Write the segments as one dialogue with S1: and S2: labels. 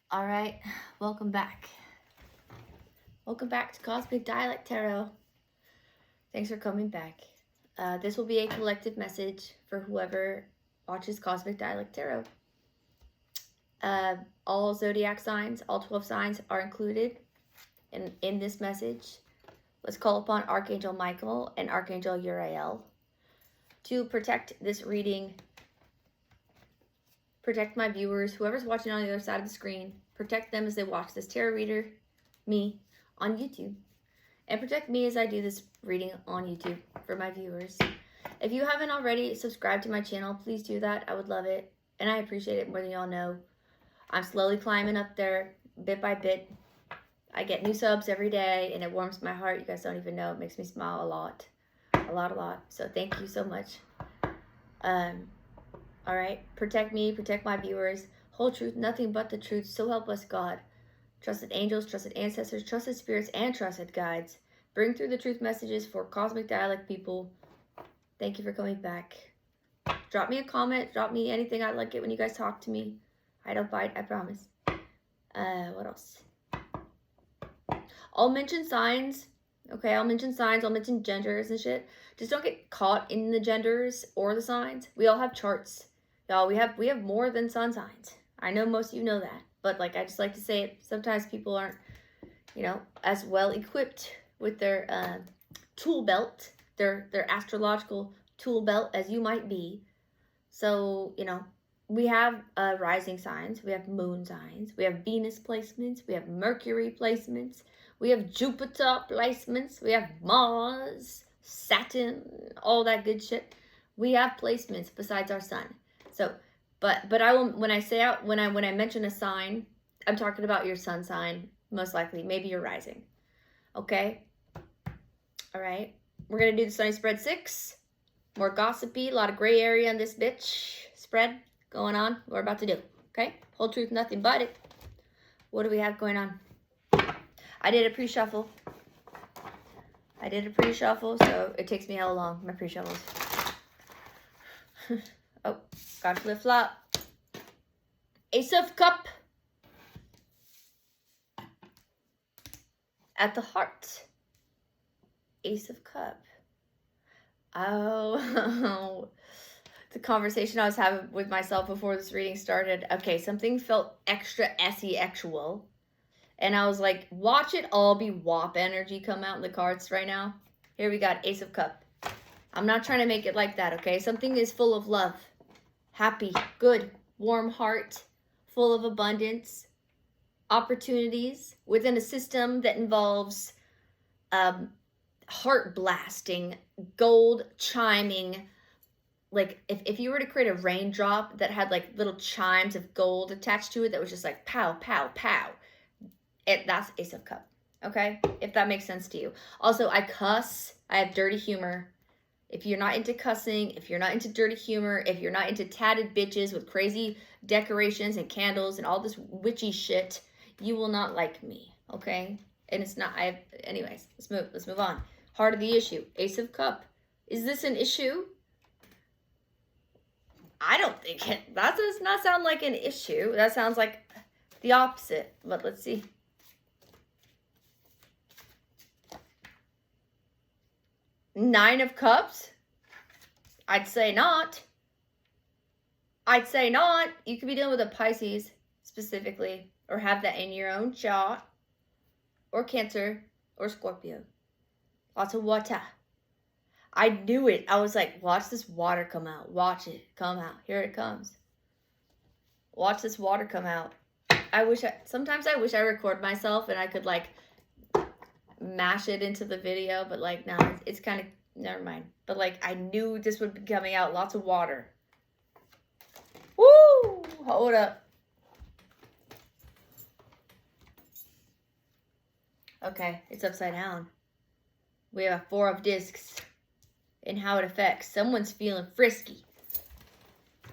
S1: All right, welcome back. Welcome back to Cosmic Dialect Tarot. Thanks for coming back. This will be a collective message for whoever watches Cosmic Dialect Tarot. All zodiac signs, all 12 signs are included in this message. Let's call upon Archangel Michael and Archangel Uriel to protect this reading, protect my viewers, whoever's watching on the other side of the screen, protect them as they watch this tarot reader, me, on YouTube, and protect me as I do this reading on YouTube for my viewers. If you haven't already subscribed to my channel, please do that. I would love it, and I appreciate it more than y'all know. I'm slowly climbing up there, bit by bit. I get new subs every day, and it warms my heart. You guys don't even know. It makes me smile a lot. A lot. So thank you so much. All right, protect me, protect my viewers. Whole truth, nothing but the truth. So help us God. Trusted angels, trusted ancestors, trusted spirits, and trusted guides. Bring through the truth messages for Cosmic Dialect people. Thank you for coming back. Drop me a comment. Drop me anything. I like it when you guys talk to me. I don't bite, I promise. What else? I'll mention signs. Okay, I'll mention signs. I'll mention genders and shit. Just don't get caught in the genders or the signs. We all have charts. Y'all, we have more than sun signs. I know most of you know that. But like I just like to say it, sometimes people aren't, as well equipped with their tool belt, their astrological tool belt as you might be. So, we have rising signs, we have moon signs, we have Venus placements, we have Mercury placements, we have Jupiter placements, we have Mars, Saturn, all that good shit. We have placements besides our sun. So, but I will, when I mention a sign, I'm talking about your sun sign, most likely, maybe your rising. Okay? All right. We're going to do the Sunny Spread 6. More gossipy, a lot of gray area in this bitch spread going on. We're about to do. Okay? Whole truth, nothing but it. What do we have going on? I did a pre-shuffle. So it takes me how long, my pre-shuffles. Oh, got flip-flop. Ace of Cup. At the heart. Ace of Cup. Oh, the conversation I was having with myself before this reading started. Okay, something felt extra 𝐠𝐚𝐢𝐳. And I was like, watch it all be WAP energy come out in the cards right now. Here we got Ace of Cup. I'm not trying to make it like that, okay? Something is full of love. Happy, good, warm heart, full of abundance, opportunities within a system that involves heart blasting, gold chiming. Like if you were to create a raindrop that had like little chimes of gold attached to it that was just like pow, pow, pow. That's Ace of Cup, okay? If that makes sense to you. Also, I cuss. I have dirty humor. If you're not into cussing, if you're not into dirty humor, if you're not into tatted bitches with crazy decorations and candles and all this witchy shit, you will not like me, okay? And it's not, anyways, let's move on. Heart of the issue, Ace of Cup. Is this an issue? I don't think it, that does not sound like an issue. That sounds like the opposite, but let's see. Nine of Cups. I'd say not. You could be dealing with a Pisces specifically, or have that in your own chart, or Cancer, or Scorpio. Lots of water. I knew it. I was like, watch this water come out. Watch it come out. Here it comes. Watch this water come out. Sometimes I wish I record myself and I could like mash it into the video, but like, no, it's kind of, never mind. But like, I knew this would be coming out. Lots of water. Woo! Hold up. Okay, it's upside down. We have a 4 of discs and how it affects. Someone's feeling frisky.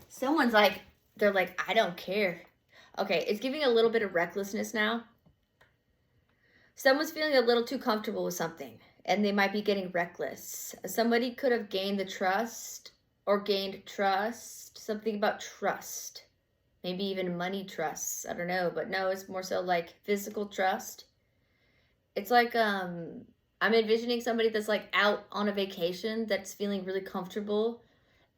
S1: Someone's like, they're like, I don't care. Okay, it's giving a little bit of recklessness now. Someone's feeling a little too comfortable with something, and they might be getting reckless. Somebody could have gained the trust or gained trust. Something about trust. Maybe even money trusts. I don't know, but no, it's more so like physical trust. It's like I'm envisioning somebody that's like out on a vacation that's feeling really comfortable,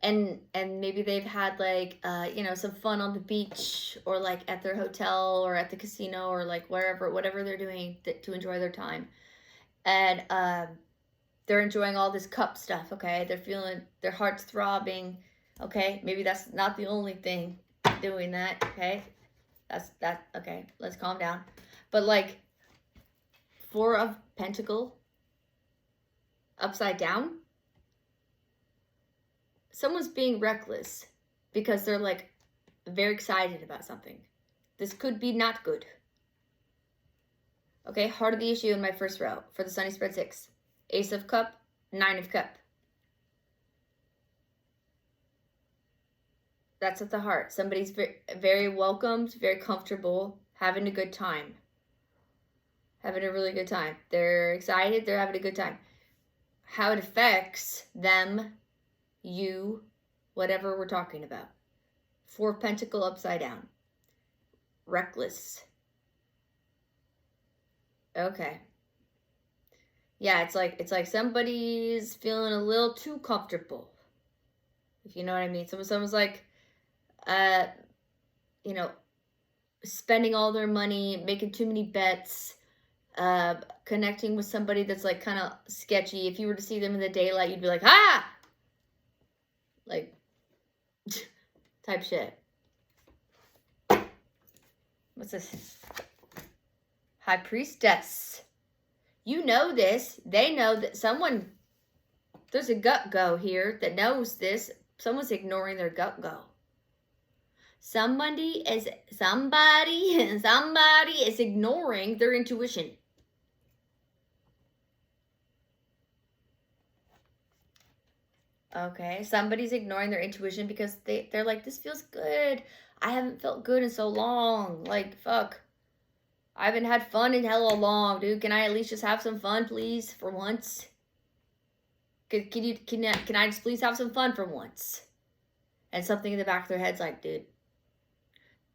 S1: and maybe they've had like you know, some fun on the beach or like at their hotel or at the casino or like whatever they're doing to enjoy their time. And they're enjoying all this cup stuff, okay? They're feeling their heart's throbbing, okay? Maybe that's not the only thing doing that, okay? Okay, let's calm down. But like, Four of Pentacle upside down, someone's being reckless because they're like very excited about something. This could be not good. Okay, heart of the issue in my first row for the Sunny Spread 6. Ace of Cup, Nine of Cup. That's at the heart. Somebody's very welcomed, very comfortable, having a good time. Having a really good time. They're excited, they're having a good time. How it affects them, you, whatever we're talking about. Four of Pentacle upside down. Reckless. Okay. Yeah, it's like somebody's feeling a little too comfortable. If you know what I mean. Someone's like, you know, spending all their money, making too many bets, connecting with somebody that's like kind of sketchy. If you were to see them in the daylight, you'd be like, ah! Like, type shit. What's this? High Priestess. You know this. They know that someone, there's a gut go here that knows this. Someone's ignoring their gut go. Somebody is ignoring their intuition. Okay, somebody's ignoring their intuition because they're like, this feels good. I haven't felt good in so long. Like, fuck. I haven't had fun in hella long, dude. Can I at least just have some fun, please, for once? Can I just please have some fun for once? And something in the back of their head's like, dude,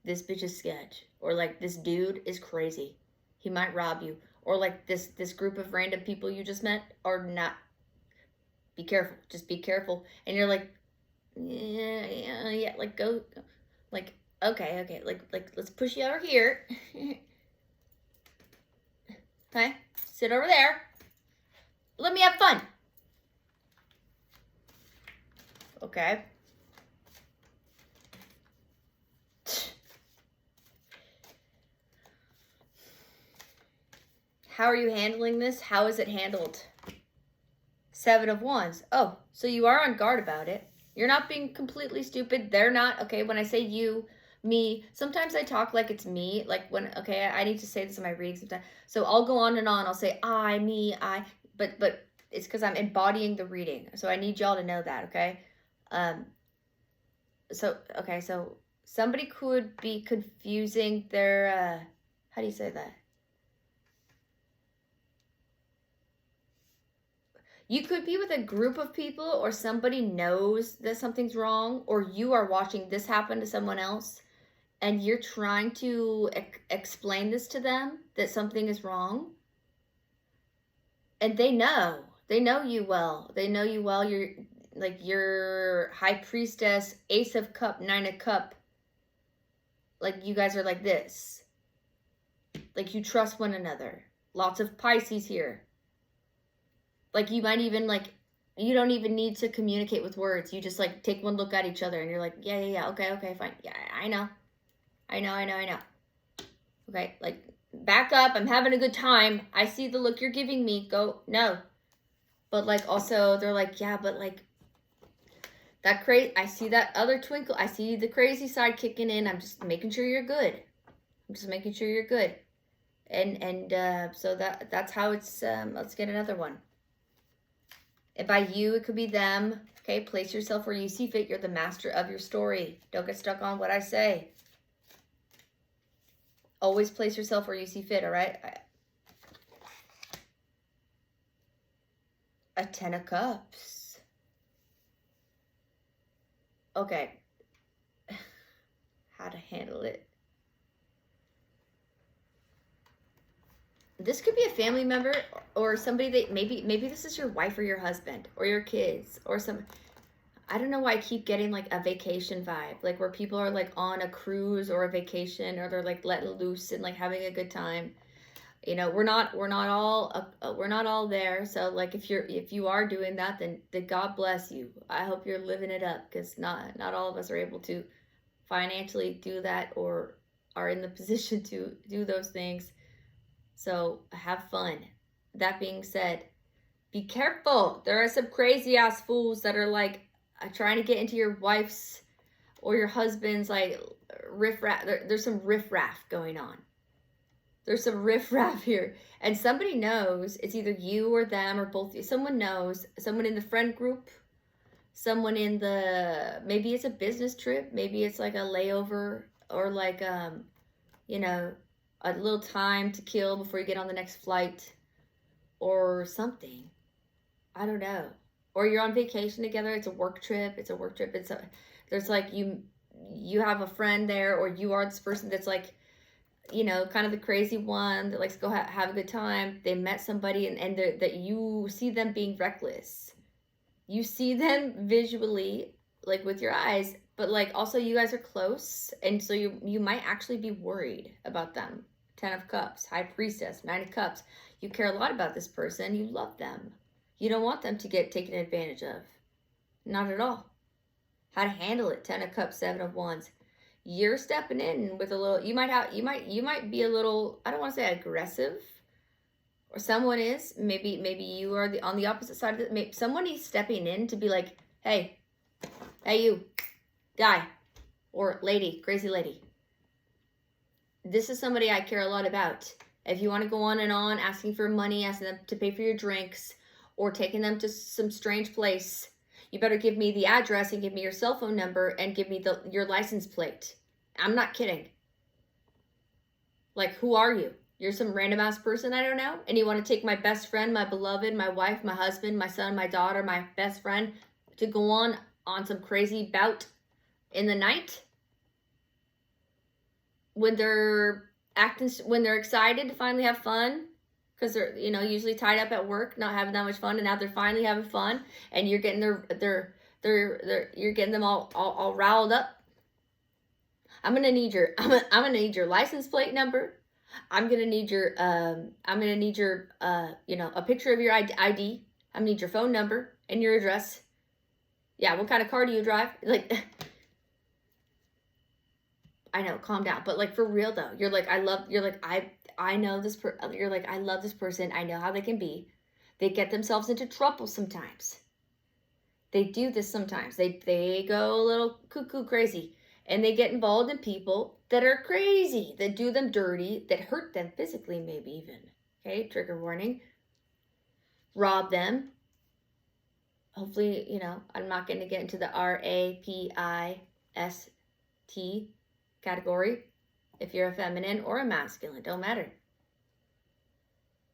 S1: this bitch is sketch. Or like, this dude is crazy. He might rob you. Or like, this group of random people you just met are not. Be careful. Just be careful. And you're like, yeah, like, go. Like, okay, like, let's push you over here. Okay, sit over there. Let me have fun. Okay. How are you handling this? How is it handled? Seven of Wands. Oh, so you are on guard about it. You're not being completely stupid. They're not. Okay, when I say you, me, sometimes I talk like it's me. Like when, okay, I need to say this in my reading sometimes. So I'll go on and on. I'll say I, me, I, but it's because I'm embodying the reading. So I need y'all to know that, okay? So somebody could be confusing their, how do you say that? You could be with a group of people, or somebody knows that something's wrong, or you are watching this happen to someone else, and you're trying to explain this to them, that something is wrong. And they know you well. They know you well. You're like, your High Priestess, Ace of Cup, Nine of Cup. Like, you guys are like this. Like, you trust one another. Lots of Pisces here. Like, you might even, like, you don't even need to communicate with words. You just, like, take one look at each other and you're like, yeah, okay, fine. Yeah, I know. Okay, like, back up. I'm having a good time. I see the look you're giving me. Go, no. But, like, also, they're like, yeah, but, like, that I see that other twinkle. I see the crazy side kicking in. I'm just making sure you're good. And so that's how it's, let's get another one. And by you, it could be them. Okay, place yourself where you see fit. You're the master of your story. Don't get stuck on what I say. Always place yourself where you see fit, all right? A Ten of Cups. Okay. how to handle it. This could be a family member or somebody that maybe this is your wife or your husband or your kids or some. I don't know why I keep getting like a vacation vibe, like where people are like on a cruise or a vacation, or they're like letting loose and like having a good time. You know, we're not all there. So like if you are doing that, then God bless you. I hope you're living it up, because not all of us are able to financially do that or are in the position to do those things. So have fun. That being said, be careful. There are some crazy ass fools that are like trying to get into your wife's or your husband's like riffraff. There's some riffraff going on. There's some riffraff here. And somebody knows. It's either you or them or both. Someone knows. Someone in the friend group. Someone in the, maybe it's a business trip. Maybe it's like a layover, or like, you know, a little time to kill before you get on the next flight or something. I don't know. Or you're on vacation together. It's a work trip. There's like you have a friend there, or you are this person that's like, you know, kind of the crazy one that likes to go have a good time. They met somebody and that you see them being reckless. You see them visually, like with your eyes, but like also you guys are close, and so you might actually be worried about them. 10 of Cups, High Priestess, 9 of Cups. You care a lot about this person. You love them. You don't want them to get taken advantage of. Not at all. How to handle it. 10 of Cups, 7 of Wands. You're stepping in with a little, you might be a little, I don't want to say aggressive, or someone is, maybe you are on the opposite side of it. Maybe someone is stepping in to be like, hey you, guy or lady, crazy lady. This is somebody I care a lot about. If you want to go on and on asking for money, asking them to pay for your drinks, or taking them to some strange place, you better give me the address and give me your cell phone number and give me your license plate. I'm not kidding. Like, who are you? You're some random ass person I don't know, and you want to take my best friend, my beloved, my wife, my husband, my son, my daughter, my best friend, to go on some crazy bout in the night when they're excited to finally have fun, because they're, you know, usually tied up at work, not having that much fun, and now they're finally having fun, and you're getting you're getting them all riled up. I'm gonna need your license plate number. I'm gonna need your you know, a picture of your ID. I'm gonna need your phone number and your address. Yeah, what kind of car do you drive? Like, I know, calm down, but like for real though, you're like, I know this you're like, I love this person. I know how they can be. They get themselves into trouble sometimes. They do this sometimes. They go a little cuckoo crazy, and they get involved in people that are crazy, that do them dirty, that hurt them physically, maybe even. Okay, trigger warning. Rob them. Hopefully, you know, I'm not going to get into the RAPIST category. If you're a feminine or a masculine, don't matter.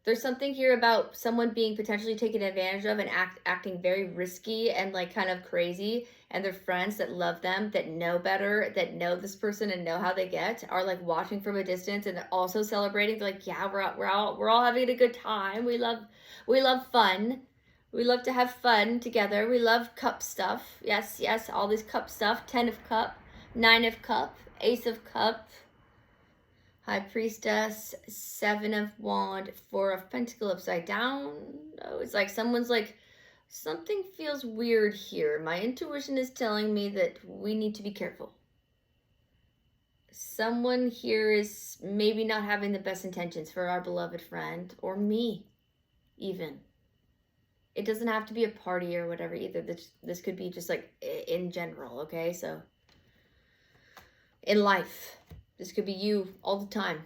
S1: There's something here about someone being potentially taken advantage of and acting very risky and like kind of crazy, and their friends that love them, that know better, that know this person and know how they get, are like watching from a distance and also celebrating. They're like, yeah, we're all having a good time. We love fun. We love to have fun together. We love cup stuff. Yes, all this cup stuff. 10 of Cup, 9 of Cup, Ace of Cup, High Priestess, 7 of Wand, 4 of Pentacle upside down. Oh, it's like someone's like, something feels weird here. My intuition is telling me that we need to be careful. Someone here is maybe not having the best intentions for our beloved friend, or me, even. It doesn't have to be a party or whatever either. This could be just like in general, okay? So, in life. This could be you all the time.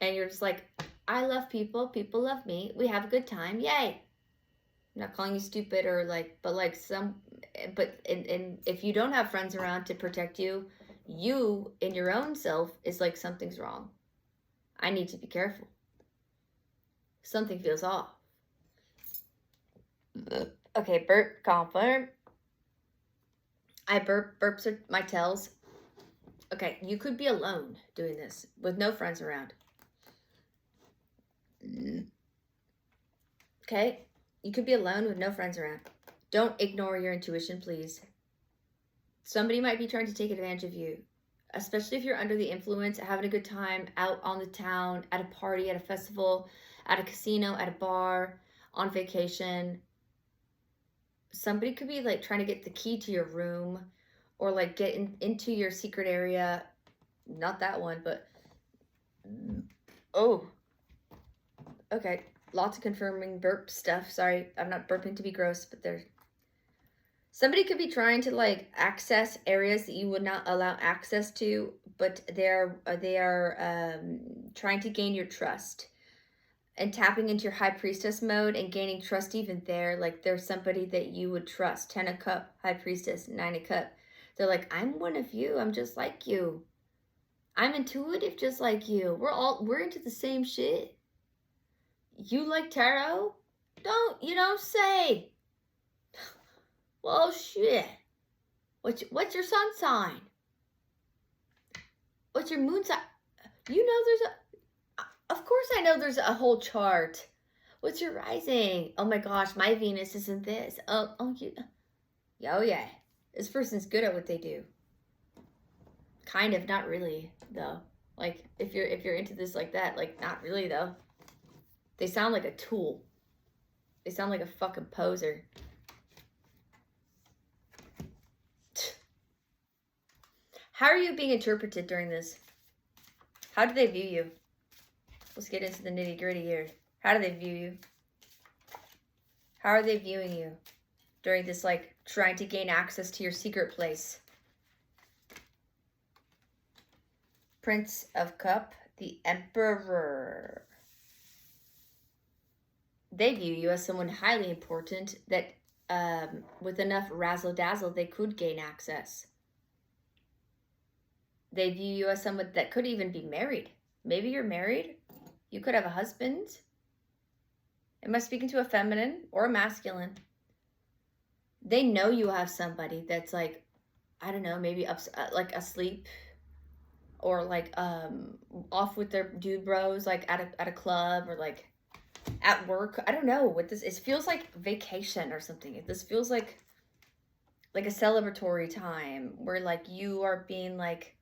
S1: And you're just like, I love people. People love me. We have a good time. Yay. I'm not calling you stupid or like, but like if you don't have friends around to protect you, you in your own self is like, something's wrong. I need to be careful. Something feels off. Okay, Bert, confirm. Burps are my tells. Okay, you could be alone doing this with no friends around. Okay, you could be alone with no friends around. Don't ignore your intuition, please. Somebody might be trying to take advantage of you, especially if you're under the influence, having a good time out on the town, at a party, at a festival, at a casino, at a bar, on vacation. Somebody could be like trying to get the key to your room, or like get into your secret area. Not that one, but oh, okay. Lots of confirming burp stuff. Sorry, I'm not burping to be gross, but there's somebody could be trying to like access areas that you would not allow access to, but they are trying to gain your trust and tapping into your high priestess mode and gaining trust even there. Like there's somebody that you would trust. 10 of cup, high priestess, 9 of cup. They're like, I'm one of you. I'm just like you. I'm intuitive just like you. We're into the same shit. You like tarot? Don't say. Well, shit. What's your sun sign? What's your moon sign? Of course I know there's a whole chart. What's your rising? Oh my gosh, my Venus isn't this. Oh yeah. This person's good at what they do. Kind of, not really, though. Like, if you're into this like that, like, not really, though. They sound like a tool. They sound like a fucking poser. How are you being interpreted during this? How do they view you? Let's get into the nitty-gritty here. How do they view you? How are they viewing you during this, like, trying to gain access to your secret place? Prince of Cup, the Emperor. They view you as someone highly important that with enough razzle-dazzle, they could gain access. They view you as someone that could even be married. Maybe you're married. You could have a husband. Am I speaking to a feminine or a masculine? They know you have somebody that's like, I don't know, maybe like asleep, or like off with their dude bros, like at a club, or like at work. I don't know what this is. It feels like vacation or something. This feels like a celebratory time where like you are being like,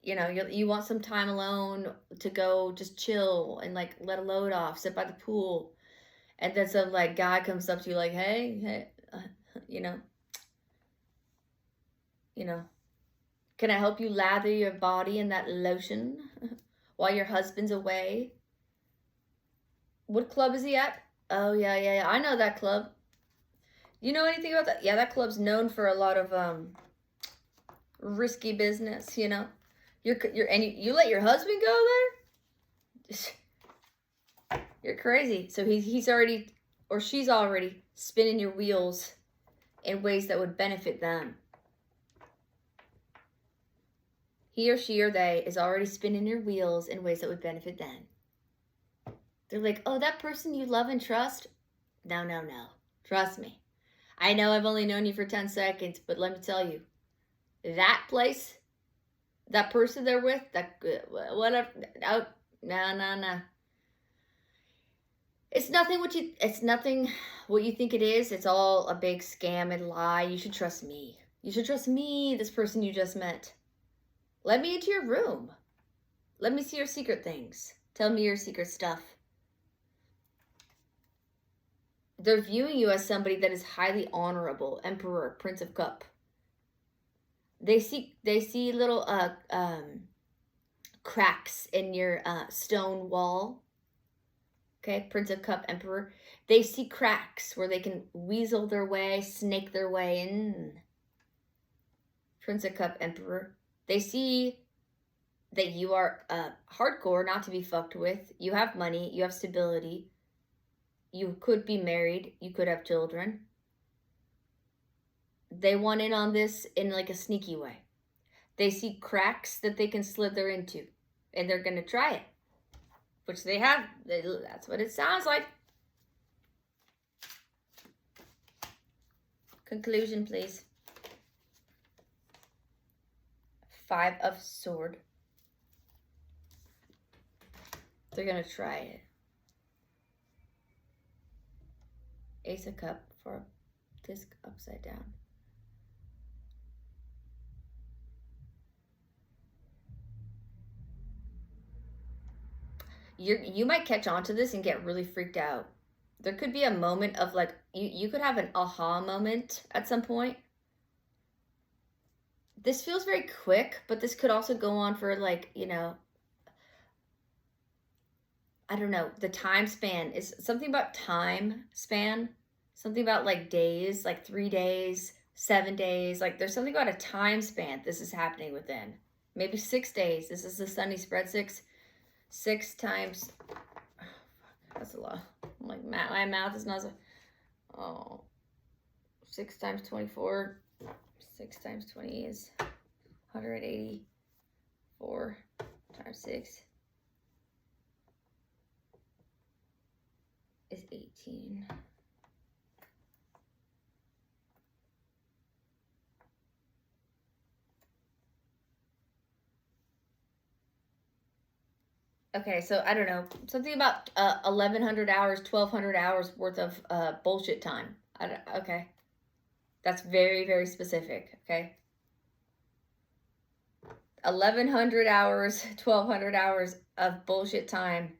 S1: you want some time alone to go just chill and like let a load off, sit by the pool, and then some like guy comes up to you like, hey, can I help you lather your body in that lotion while your husband's away? What club is he at? Oh yeah. I know that club. You know anything about that? Yeah, that club's known for a lot of risky business. You let your husband go there? You're crazy. So he's already, or she's already spinning your wheels in ways that would benefit them. He or she or they is already spinning your wheels in ways that would benefit them. They're like, oh, that person you love and trust? No. Trust me. I know I've only known you for 10 seconds, but let me tell you, that place, that person they're with, that whatever, no. It's nothing what you think it is. It's all a big scam and lie. You should trust me. You should trust me, this person you just met. Let me into your room. Let me see your secret things. Tell me your secret stuff. They're viewing you as somebody that is highly honorable. Emperor, Prince of Cup. They see little cracks in your stone wall. Okay, Prince of Cup, Emperor. They see cracks where they can weasel their way, snake their way in. Prince of Cup, Emperor. They see that you are hardcore, not to be fucked with. You have money. You have stability. You could be married. You could have children. They want in on this in like a sneaky way. They see cracks that they can slither into, and they're going to try it, which they have. That's what it sounds like. Conclusion, please. 5 of Swords. They're going to try it. Ace of Cup for disc upside down. You might catch on to this and get really freaked out. There could be a moment of like, you could have an aha moment at some point. This feels very quick, but this could also go on for like, you know, I don't know, the time span is something about time span, something about like days, like 3 days, 7 days, like there's something about a time span this is happening within. Maybe 6 days. This is the Sunny spread 6 times, that's a lot. I'm like, my mouth is not so, oh, 6 times 24, 6 times 20 is 184 times 6 is 18. Okay, so I don't know, something about 1,100 hours, 1,200 hours worth of bullshit time. Okay, that's very, very specific. Okay, 1,100 hours, 1,200 hours of bullshit time.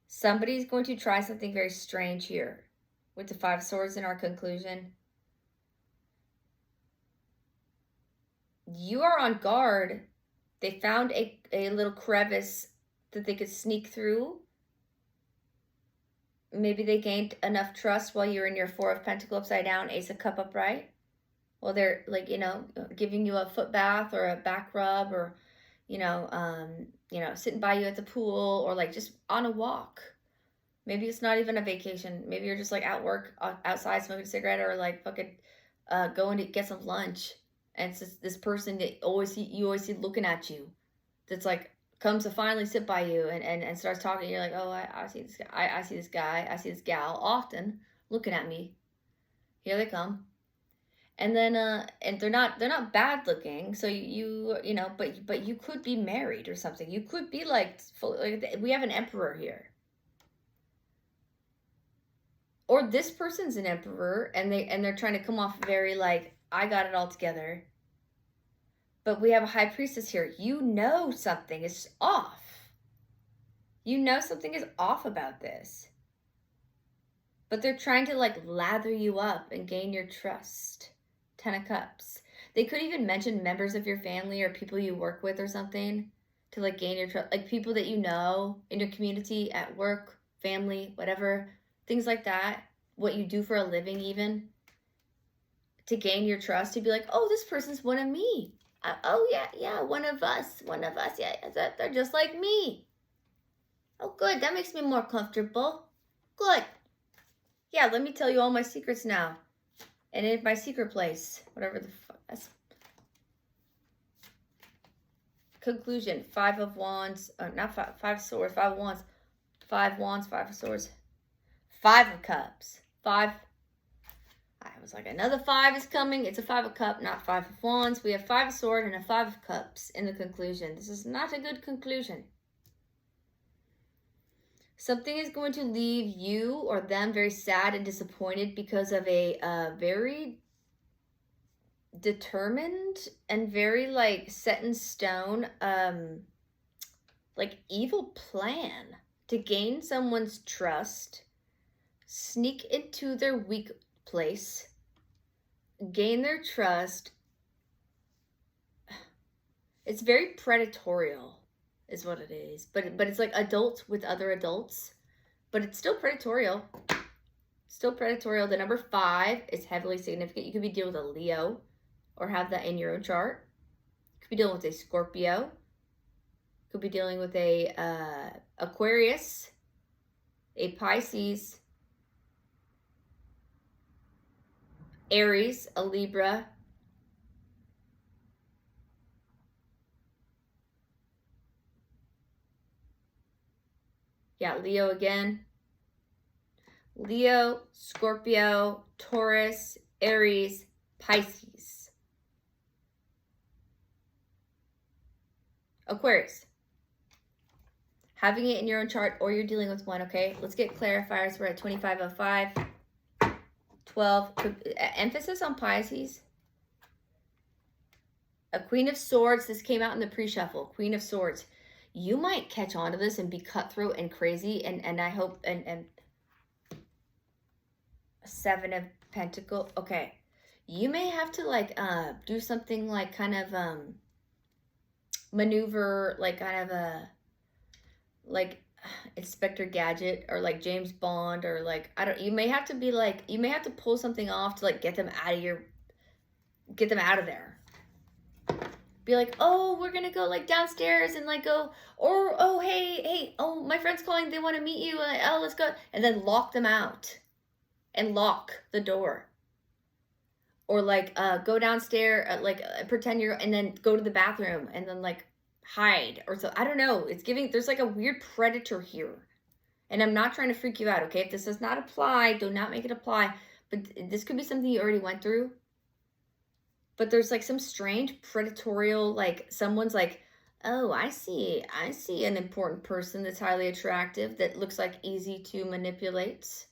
S1: Somebody's going to try something very strange here with the 5 swords in our conclusion. You are on guard. They found a little crevice that they could sneak through. Maybe they gained enough trust while you're in your 4 of Pentacles upside down, Ace of Cup upright. Well, they're like, you know, giving you a foot bath or a back rub, or, you know, sitting by you at the pool, or like just on a walk. Maybe it's not even a vacation. Maybe you're just like at work, outside smoking a cigarette, or like fucking going to get some lunch. And it's just this person that you always see looking at you, that's like, comes to finally sit by you and starts talking. You're like, oh, I see this guy. I see this guy. I see this gal often looking at me. Here they come. And then and they're not bad looking. So you know, but you could be married or something. You could be like we have an emperor here. Or this person's an emperor and they're trying to come off very like, I got it all together. But we have a high priestess here. You know something is off. You know something is off about this. But they're trying to like lather you up and gain your trust. 10 of Cups. They could even mention members of your family or people you work with or something to like gain your trust. Like people that you know in your community, at work, family, whatever. Things like that. What you do for a living even. To gain your trust. To be like, oh, this person's one of me. Oh, yeah, one of us, yeah, they're just like me. Oh, good, that makes me more comfortable. Good. Yeah, let me tell you all my secrets now. And in my secret place, whatever the fuck. That's... Conclusion, 5 of Wands, not 5 swords, 5 wands, 5 wands, 5 of swords, 5 of Cups, 5. I was like, another 5 is coming. It's a 5 of Cups, not 5 of Wands. We have 5 of Swords and a 5 of Cups in the conclusion. This is not a good conclusion. Something is going to leave you or them very sad and disappointed because of a very determined and very like set in stone like evil plan to gain someone's trust, sneak into their weak place, gain their trust. It's very predatorial is what it is, but it's like adults with other adults, but it's still predatorial. The number 5 is heavily significant. You could be dealing with a Leo or have that in your own chart. You could be dealing with a Scorpio. Could be dealing with a Aquarius, a Pisces, Aries, a Libra, yeah, Leo again, Leo, Scorpio, Taurus, Aries, Pisces. Aquarius. Having it in your own chart or you're dealing with one, okay? Let's get clarifiers. We're at 2505. 12. Emphasis on Pisces. A Queen of Swords. This came out in the pre-shuffle. Queen of Swords. You might catch on to this and be cutthroat and crazy. And I hope... And Seven of Pentacles. Okay. You may have to, like, do something like kind of maneuver, like kind of a... like Inspector Gadget or like James Bond or like, I don't, you may have to be like, you may have to pull something off to like get them out of there. Be like, oh, we're gonna go like downstairs and like go, or oh, hey, oh, my friend's calling, they want to meet you, oh, let's go, and then lock them out and lock the door. Or like go downstairs, pretend you're, and then go to the bathroom and then like hide or so. I don't know. It's giving, there's like a weird predator here. And I'm not trying to freak you out, okay? If this does not apply, do not make it apply. But this could be something you already went through. But there's like some strange predatorial, like someone's like, oh, I see an important person that's highly attractive, that looks like easy to manipulate.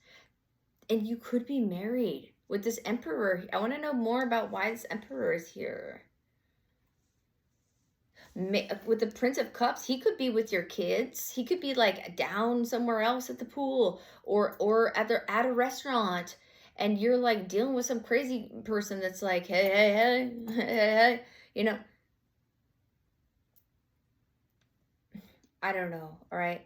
S1: And you could be married with this Emperor. I want to know more about why this Emperor is here. With the Prince of Cups, he could be with your kids. He could be like down somewhere else at the pool or at a restaurant, and you're like dealing with some crazy person that's like, hey, you know. I don't know, all right?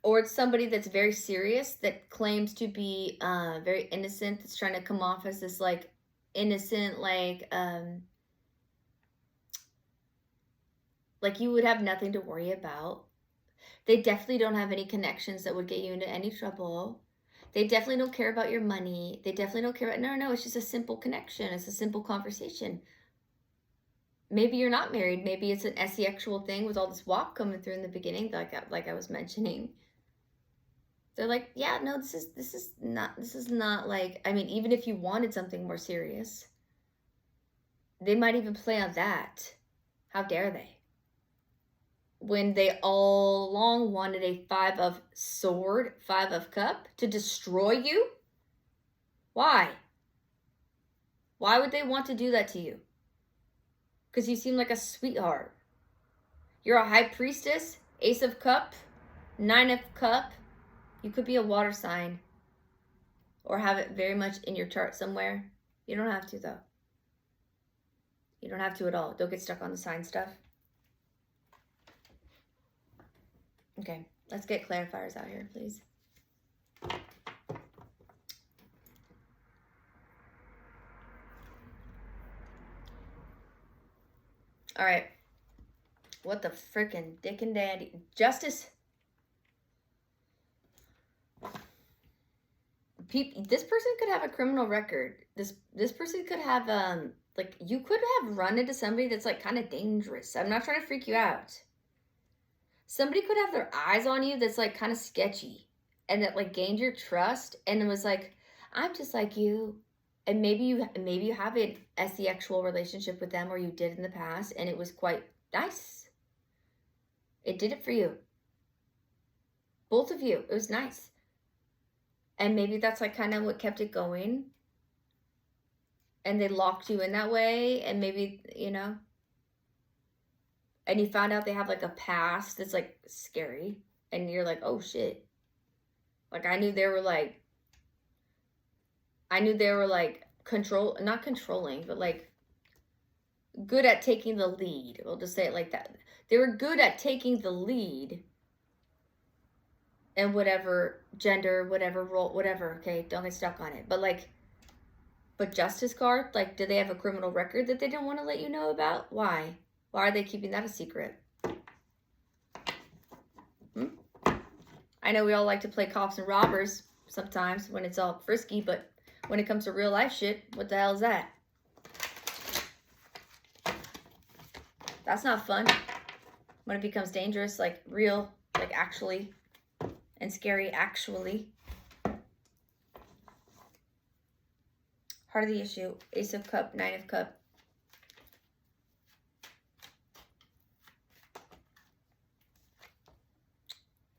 S1: Or it's somebody that's very serious that claims to be very innocent, that's trying to come off as this like innocent, like you would have nothing to worry about. They definitely don't have any connections that would get you into any trouble. They definitely don't care about your money. They definitely don't care about, no, it's just a simple connection. It's a simple conversation. Maybe you're not married. Maybe it's an asexual thing with all this walk coming through in the beginning, like I was mentioning. They're like, yeah, no, this is not like, I mean, even if you wanted something more serious, they might even play on that. How dare they? When they all along wanted a 5 of sword, 5 of cup to destroy you? Why? Why would they want to do that to you? Because you seem like a sweetheart. You're a high priestess, ace of cup, 9 of cup. You could be a water sign or have it very much in your chart somewhere. You don't have to, though. You don't have to at all. Don't get stuck on the sign stuff. Okay, let's get clarifiers out here, please. All right. What the frickin' dick and dandy. Justice. This person could have a criminal record. This person could have, like, you could have run into somebody that's, like, kind of dangerous. I'm not trying to freak you out. Somebody could have their eyes on you that's, like, kind of sketchy. And that, like, gained your trust. And it was like, I'm just like you. And maybe you have an asexual relationship with them, or you did in the past. And it was quite nice. It did it for you. Both of you. It was nice. And maybe that's like kind of what kept it going. And they locked you in that way. And maybe, you know. And you found out they have like a past that's like scary. And you're like, oh shit. Like I knew they were like not controlling, but like good at taking the lead. We'll just say it like that. They were good at taking the lead. And whatever gender, whatever role, whatever, okay, don't get stuck on it. But Justice card, like, do they have a criminal record that they didn't want to let you know about? Why? Why are they keeping that a secret? I know we all like to play cops and robbers sometimes when it's all frisky, but when it comes to real life shit, what the hell is that? That's not fun. When it becomes dangerous, like real, like actually... and scary, actually. Heart of the issue. Ace of cup, 9 of cup.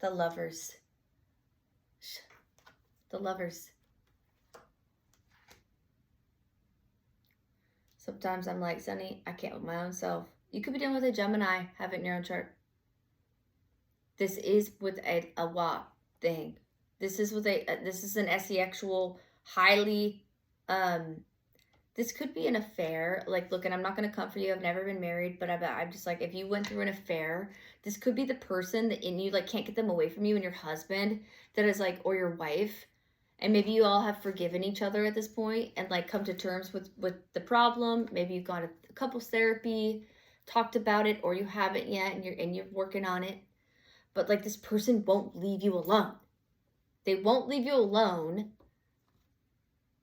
S1: The Lovers. The Lovers. Sometimes I'm like, Sunny, I can't with my own self. You could be dealing with a Gemini, have it in your own chart. This is with a WAP thing. This is with this is an SE-actual, highly, this could be an affair. Like, look, and I'm not going to come for you. I've never been married, but I'm just like, if you went through an affair, this could be the person that you like can't get them away from you, and your husband that is like, or your wife. And maybe you all have forgiven each other at this point and like come to terms with the problem. Maybe you've gone to couples therapy, talked about it, or you haven't yet, and you're working on it. But like, this person won't leave you alone. They won't leave you alone.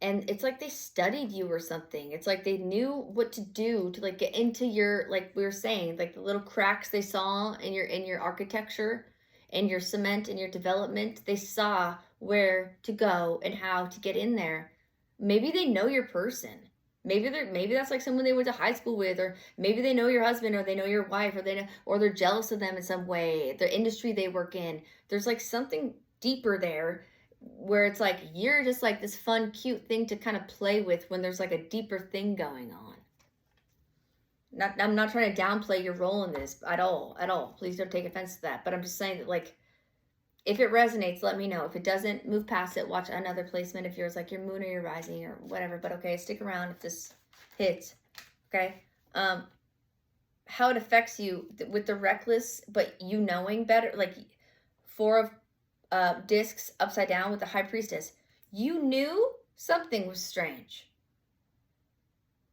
S1: And it's like they studied you or something. It's like they knew what to do to like get into your, like we were saying, like the little cracks they saw in your architecture and your cement and your development. They saw where to go and how to get in there. Maybe they know your person. Maybe that's like someone they went to high school with, or maybe they know your husband, or they know your wife, or they're jealous of them in some way, the industry they work in. There's like something deeper there where it's like you're just like this fun, cute thing to kind of play with when there's like a deeper thing going on. I'm not trying to downplay your role in this at all. Please don't take offense to that. But I'm just saying that, like, if it resonates, let me know. If it doesn't, move past it. Watch another placement if yours, like your moon or your rising or whatever. But okay, stick around if this hits. Okay. How it affects you with the reckless, but you knowing better, like 4 of discs upside down with the High Priestess. You knew something was strange.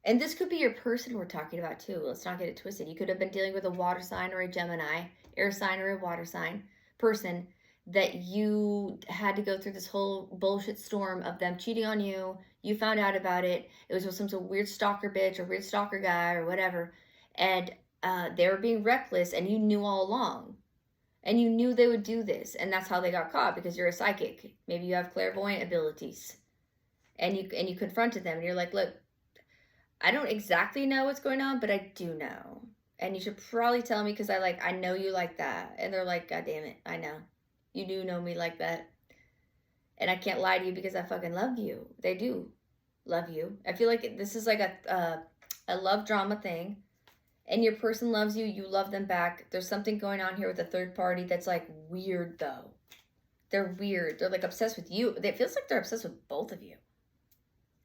S1: And this could be your person we're talking about too. Let's not get it twisted. You could have been dealing with a water sign or a Gemini, air sign or a water sign person that you had to go through this whole bullshit storm of them cheating on you. You found out about it. It was with some sort of weird stalker bitch or weird stalker guy or whatever. And they were being reckless, and you knew all along. And you knew they would do this. And that's how they got caught, because you're a psychic. Maybe you have clairvoyant abilities. And you confronted them, and you're like, look, I don't exactly know what's going on, but I do know. And you should probably tell me, because I know you like that. And they're like, God damn it, I know. You do know me like that. And I can't lie to you because I fucking love you. They do love you. I feel like this is like a love drama thing. And your person loves you. You love them back. There's something going on here with a third party that's like weird though. They're weird. They're like obsessed with you. It feels like they're obsessed with both of you.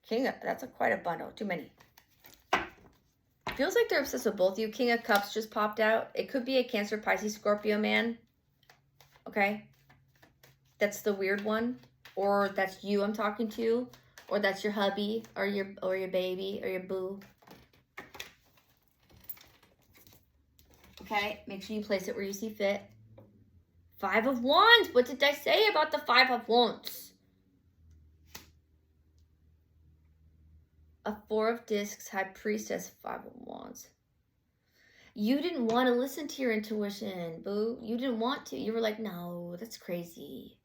S1: That's quite a bundle. Too many. Feels like they're obsessed with both of you. King of Cups just popped out. It could be a Cancer, Pisces, Scorpio man. Okay. That's the weird one, or that's you I'm talking to, or that's your hubby, or your baby, or your boo. Okay, make sure you place it where you see fit. 5 of Wands. What did I say about the 5 of Wands? A 4 of Discs, High Priestess, 5 of Wands. You didn't want to listen to your intuition, boo. You didn't want to. You were like, no, that's crazy.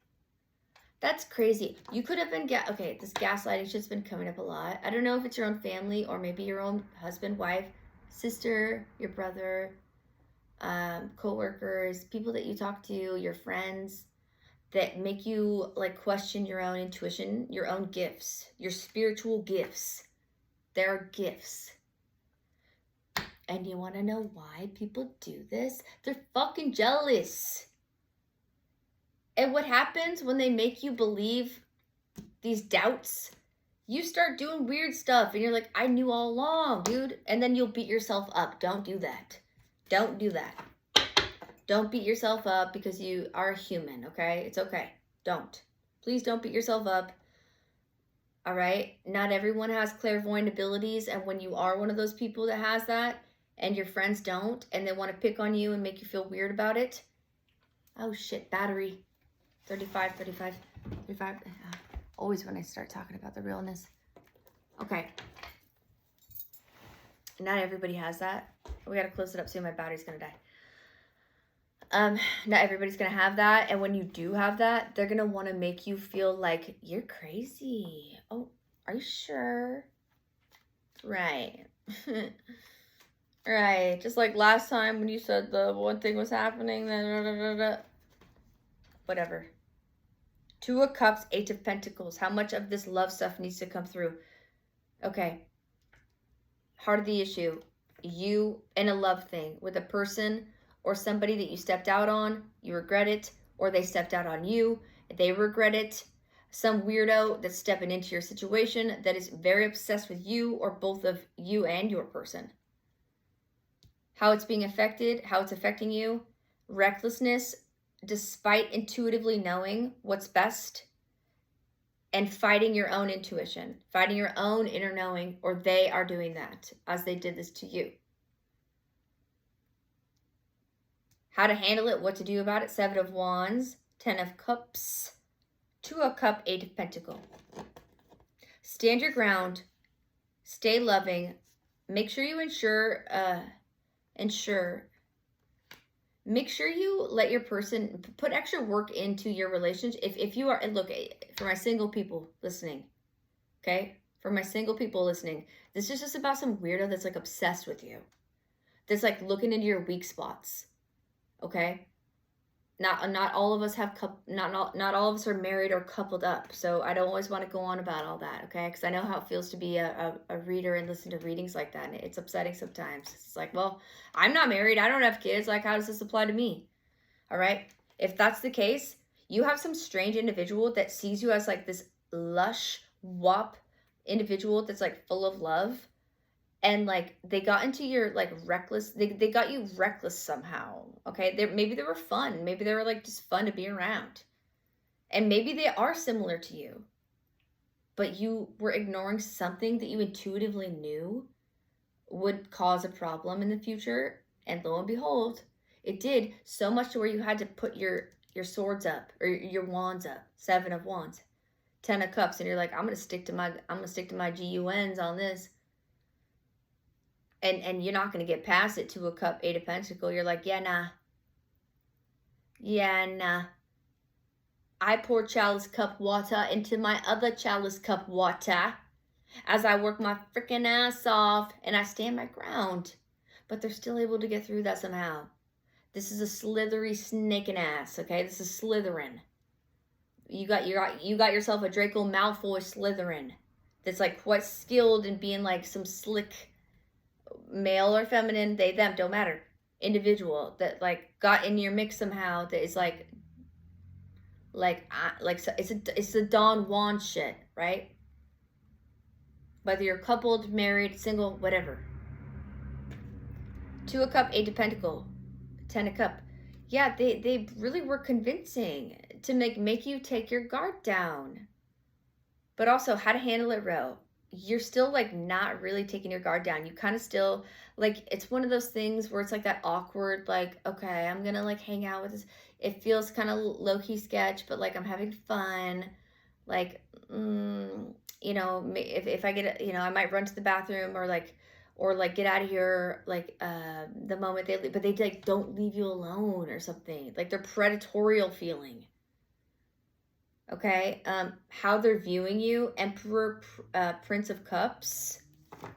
S1: That's crazy. You could have been, okay, this gaslighting shit's been coming up a lot. I don't know if it's your own family or maybe your own husband, wife, sister, your brother, co-workers, people that you talk to, your friends, that make you like question your own intuition, your own gifts, your spiritual gifts. They're gifts. And you want to know why people do this? They're fucking jealous. And what happens when they make you believe these doubts? You start doing weird stuff and you're like, I knew all along, dude. And then you'll beat yourself up. Don't do that. Don't do that. Don't beat yourself up because you are a human, okay? It's okay. Don't. Please don't beat yourself up. All right? Not everyone has clairvoyant abilities. And when you are one of those people that has that and your friends don't, and they want to pick on you and make you feel weird about it. Oh, shit. Battery. 35. Always when I start talking about the realness. Okay. Not everybody has that. We got to close it up soon. My battery's going to die. Not everybody's going to have that. And when you do have that, they're going to want to make you feel like you're crazy. Oh, are you sure? Right. Right. Just like last time when you said the one thing was happening. whatever. Two of Cups, Eight of Pentacles. How much of this love stuff needs to come through? Okay. Heart of the issue. You in a love thing with a person or somebody that you stepped out on, you regret it, or they stepped out on you, they regret it. Some weirdo that's stepping into your situation that is very obsessed with you or both of you and your person. How it's being affected, how it's affecting you. Recklessness, despite intuitively knowing what's best, and fighting your own intuition, fighting your own inner knowing, or they are doing that as they did this to you. How to handle it, what to do about it. Seven of Wands, Ten of Cups, Two of Cups, Eight of Pentacles. Stand your ground, stay loving, make sure you make sure you let your person put extra work into your relationship. If you are, and look, for my single people listening, okay? For my single people listening, this is just about some weirdo that's like obsessed with you. That's like looking into your weak spots, okay? Not all of us have, not all of us are married or coupled up. So I don't always want to go on about all that, okay? Because I know how it feels to be a reader and listen to readings like that. And it's upsetting sometimes. It's like, well, I'm not married. I don't have kids. Like, how does this apply to me? All right? If that's the case, you have some strange individual that sees you as like this lush, wop individual that's like full of love. And like they got into your like reckless, they got you reckless somehow, okay? Maybe they were fun. Maybe they were like just fun to be around. And maybe they are similar to you. But you were ignoring something that you intuitively knew would cause a problem in the future. And lo and behold, it did, so much to where you had to put your swords up, or your wands up. Seven of Wands, Ten of Cups, and you're like, I'm gonna stick to my GUNs on this. And you're not going to get past it. Two of Cups, Eight of Pentacles. You're like, yeah, nah. Yeah, nah. I pour chalice cup water into my other chalice cup water as I work my freaking ass off and I stand my ground. But they're still able to get through that somehow. This is a slithery snaking ass, okay? This is Slytherin. You got yourself a Draco Malfoy Slytherin that's like quite skilled in being like some slick male or feminine, they, them, don't matter, individual that like got in your mix somehow, that is like it's the Don Juan shit, right? Whether you're coupled, married, single, whatever. Two of Cups, Eight of Pentacles, Ten of Cups. Yeah, they really were convincing to make you take your guard down. But also how to handle it, Ro. You're still like not really taking your guard down. You kind of still like, it's one of those things where it's like that awkward, like, okay, I'm gonna like hang out with this. It feels kind of low-key sketch, but like I'm having fun. Like, you know, if I get, you know, I might run to the bathroom or like get out of here like the moment they leave, but they like don't leave you alone or something. Like they're predatorial feeling. Okay, how they're viewing you. Emperor, Prince of Cups.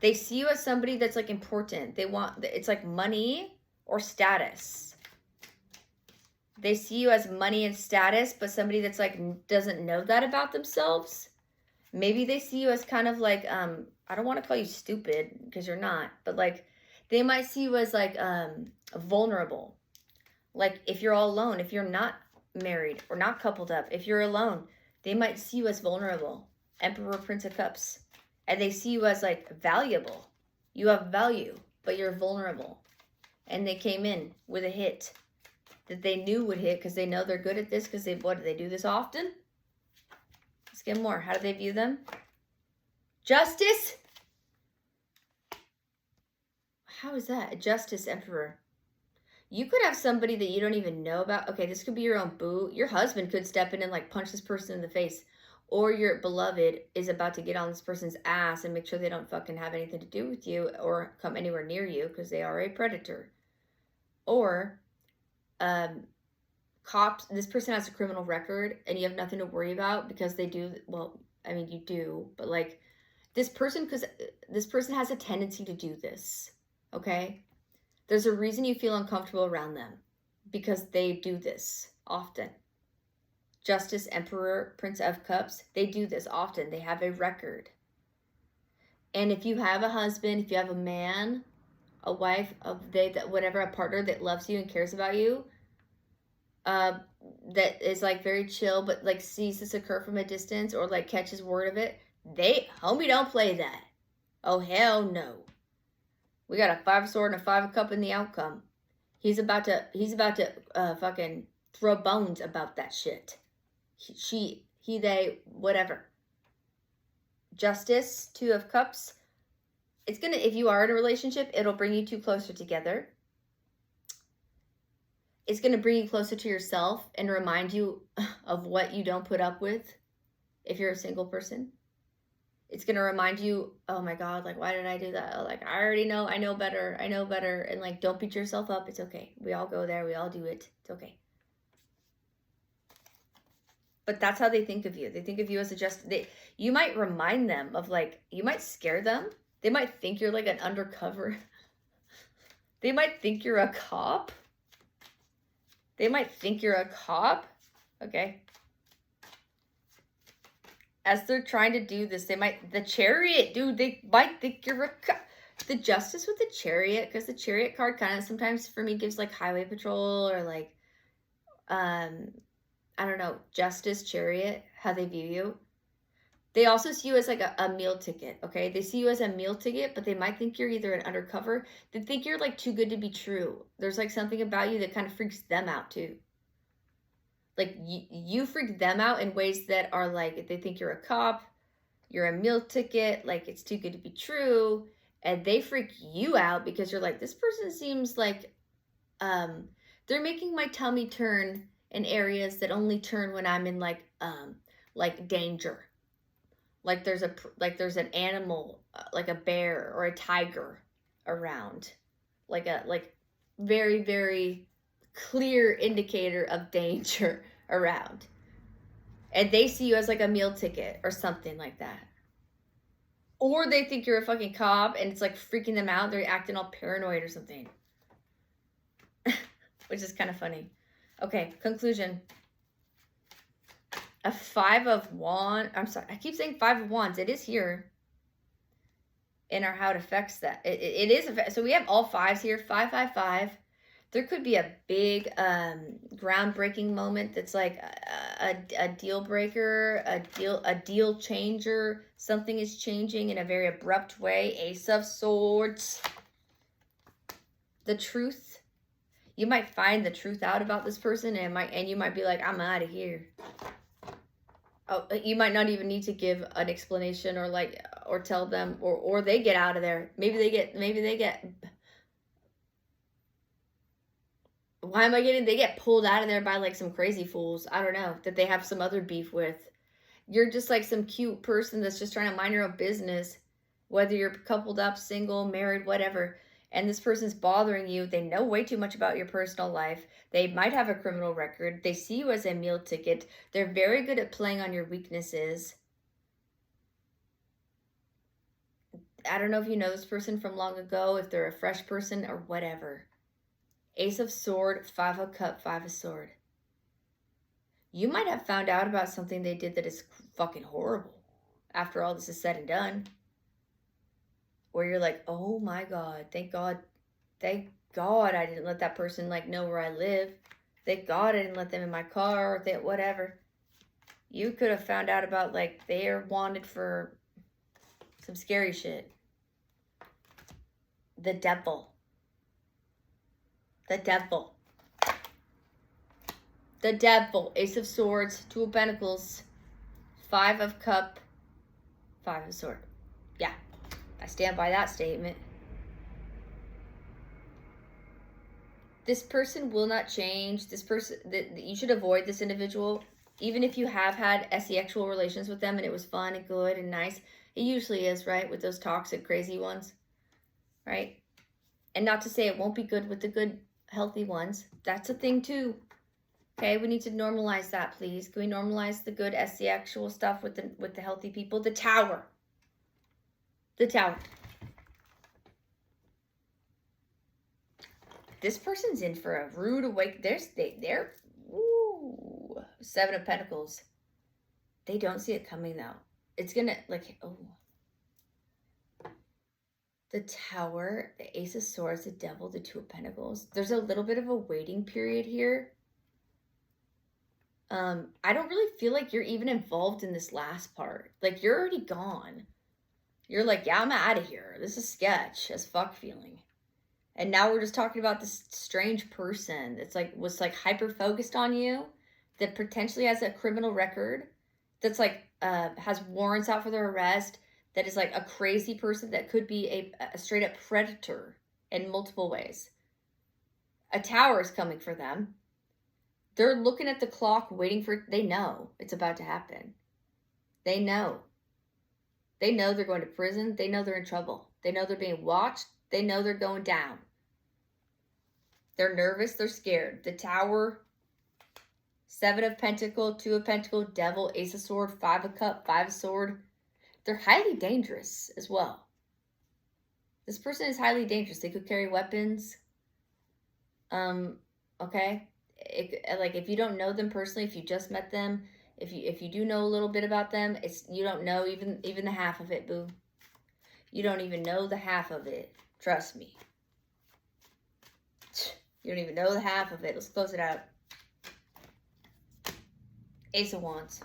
S1: They see you as somebody that's like important. They want, it's like money or status. They see you as money and status, but somebody that's like doesn't know that about themselves. Maybe they see you as kind of like, I don't want to call you stupid because you're not, but like they might see you as like vulnerable. Like if you're all alone, if you're not married or not coupled up, if you're alone, they might see you as vulnerable. Emperor, Prince of Cups. And they see you as like valuable. You have value, but you're vulnerable. And they came in with a hit that they knew would hit because they know they're good at this, because they, what, do they do this often? Let's get more. How do they view them? Justice? How is that? Justice, Emperor. You could have somebody that you don't even know about. Okay, this could be your own boo. Your husband could step in and like punch this person in the face. Or your beloved is about to get on this person's ass and make sure they don't fucking have anything to do with you or come anywhere near you because they are a predator. Or cops, this person has a criminal record and you have nothing to worry about because they do, well, I mean, you do, but like this person, because this person has a tendency to do this, okay? There's a reason you feel uncomfortable around them because they do this often. Justice, Emperor, Prince of Cups. They do this often. They have a record. And if you have a husband, if you have a man, a wife, whatever, a partner that loves you and cares about you, that is like very chill, but like sees this occur from a distance or like catches word of it, homie don't play that. Oh, hell no. We got a 5 of sword and a 5 of cup in the outcome. He's about to fucking throw bones about that shit. He, they, whatever. Justice, 2 of cups. It's gonna, if you are in a relationship, it'll bring you two closer together. It's gonna bring you closer to yourself and remind you of what you don't put up with if you're a single person. It's gonna remind you, oh my God, like, why did I do that? Like, I already know, I know better. And like, don't beat yourself up. It's okay. We all go there. We all do it. It's okay. But that's how they think of you. They think of you as you might remind them of like, you might scare them. They might think you're like an undercover. They might think you're a cop. They might think you're a cop. Okay. As they're trying to do this, the Chariot, dude, they might think you're a cop. The Justice with the Chariot, because the Chariot card kind of sometimes for me gives like highway patrol or like, I don't know, Justice, Chariot, how they view you. They also see you as like a meal ticket, okay? They see you as a meal ticket, but they might think you're either an undercover. They think you're like too good to be true. There's like something about you that kind of freaks them out too. Like you freak them out in ways that are like, they think you're a cop, you're a meal ticket, like it's too good to be true. And they freak you out because you're like, this person seems like, they're making my tummy turn in areas that only turn when I'm in like danger. Like there's an animal, like a bear or a tiger around, like very, very clear indicator of danger around. And they see you as like a meal ticket or something like that. Or they think you're a fucking cop and it's like freaking them out. They're acting all paranoid or something. Which is kind of funny. Okay, conclusion. A 5 of wands. I'm sorry, I keep saying 5 of wands. It is here in our how it affects that. It is. So we have all 5s here. 5, 5, 5. There could be a big groundbreaking moment that's like a deal breaker, a deal changer. Something is changing in a very abrupt way. Ace of Swords. The truth. You might find the truth out about this person and you might be like, I'm out of here. Oh, you might not even need to give an explanation or tell them or they get out of there. Maybe they get they get pulled out of there by like some crazy fools. I don't know, that they have some other beef with. You're just like some cute person that's just trying to mind your own business, whether you're coupled up, single, married, whatever. And this person's bothering you. They know way too much about your personal life. They might have a criminal record. They see you as a meal ticket. They're very good at playing on your weaknesses. I don't know if you know this person from long ago, if they're a fresh person or whatever. Ace of Sword, 5 of Cup, 5 of Sword. You might have found out about something they did that is fucking horrible after all this is said and done. Where you're like, oh my God, thank God I didn't let that person like know where I live. Thank God I didn't let them in my car or whatever. You could have found out about like they're wanted for some scary shit. The devil. The devil. The devil. Ace of Swords, 2 of Pentacles, 5 of Cup, 5 of Sword. Yeah. I stand by that statement. This person will not change. This person, you should avoid this individual. Even if you have had sexual relations with them and it was fun and good and nice. It usually is, right? With those toxic, crazy ones. Right? And not to say it won't be good with the good, healthy ones. That's a thing too. Okay, we need to normalize that, please. Can we normalize the good sexual stuff with the healthy people? The Tower. The Tower. This person's in for a rude awakening. Ooh. Seven of Pentacles. They don't see it coming though. It's gonna like, oh. The Tower, the Ace of Swords, the Devil, the Two of Pentacles. There's a little bit of a waiting period here. I don't really feel like you're even involved in this last part. Like, you're already gone. You're like, yeah, I'm out of here. This is sketch as fuck feeling. And now we're just talking about this strange person that's like, was like hyper focused on you, that potentially has a criminal record, that's like, has warrants out for their arrest, that is like a crazy person that could be a straight up predator in multiple ways. A tower is coming for them. They're looking at the clock, waiting for, they know it's about to happen. They know. They know they're going to prison. They know they're in trouble. They know they're being watched. They know they're going down. They're nervous. They're scared. The Tower, Seven of Pentacles, Two of Pentacles, Devil, Ace of Sword, Five of Cup, Five of Sword. They're highly dangerous as well. This person is highly dangerous. They could carry weapons. Okay? Like, if you don't know them personally, if you just met them, if you do know a little bit about them, you don't know even the half of it, boo. You don't even know the half of it. Trust me. You don't even know the half of it. Let's close it out. Ace of Wands.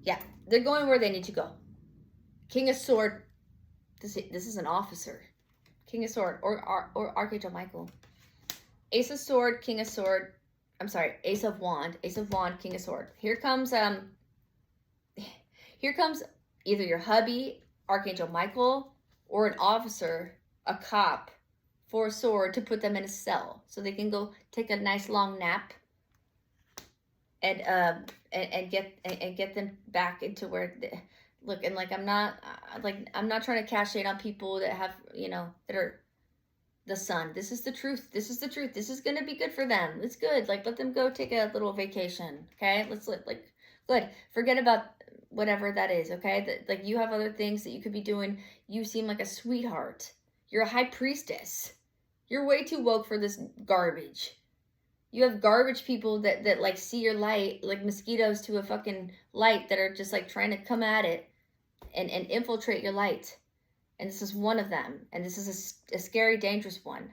S1: Yeah, they're going where they need to go. King of Sword. This is an officer. King of Sword or Archangel Michael. Ace of Sword, King of Sword. I'm sorry, Ace of Wand. Ace of Wand, King of Sword. Here comes either your hubby, Archangel Michael, or an officer, a cop, for a sword to put them in a cell so they can go take a nice long nap and get them back into where they, look. And like, I'm not trying to cash in on people that have, you know, that are the Sun. This is the truth. This is the truth. This is going to be good for them. It's good. Like, let them go take a little vacation. Okay. Let's like, good. Forget about whatever that is. Okay. That, like, you have other things that you could be doing. You seem like a sweetheart. You're a high priestess. You're way too woke for this garbage. You have garbage people that like see your light, like mosquitoes to a fucking light, that are just like trying to come at it and infiltrate your light. And this is one of them. And this is a scary, dangerous one.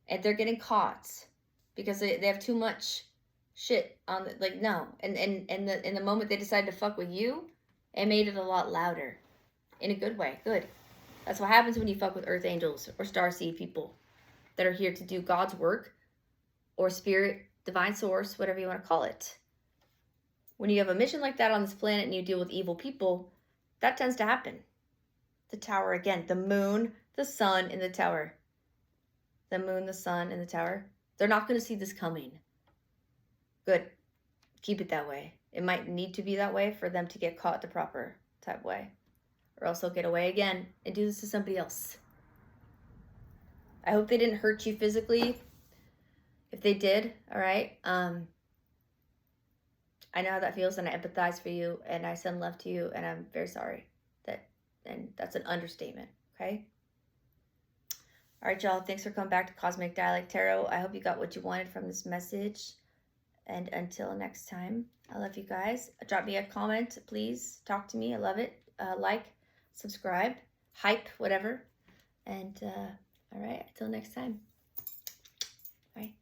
S1: And they're getting caught because they have too much shit on the, like, no. And in the moment they decided to fuck with you, it made it a lot louder. In a good way. Good. That's what happens when you fuck with earth angels or starseed people that are here to do God's work, or spirit, divine source, whatever you want to call it. When you have a mission like that on this planet and you deal with evil people, that tends to happen. The Tower again. The moon, the sun, and the Tower. The moon, the sun, and the Tower. They're not going to see this coming. Good. Keep it that way. It might need to be that way for them to get caught the proper type way. Or else they'll get away again and do this to somebody else. I hope they didn't hurt you physically. If they did, all right. I know how that feels, and I empathize for you, and I send love to you, and I'm very sorry. And that's an understatement, okay? All right, y'all. Thanks for coming back to Cosmic Dialect Tarot. I hope you got what you wanted from this message. And until next time, I love you guys. Drop me a comment, please. Talk to me. I love it. Like, subscribe, hype, whatever. And all right, until next time. Bye.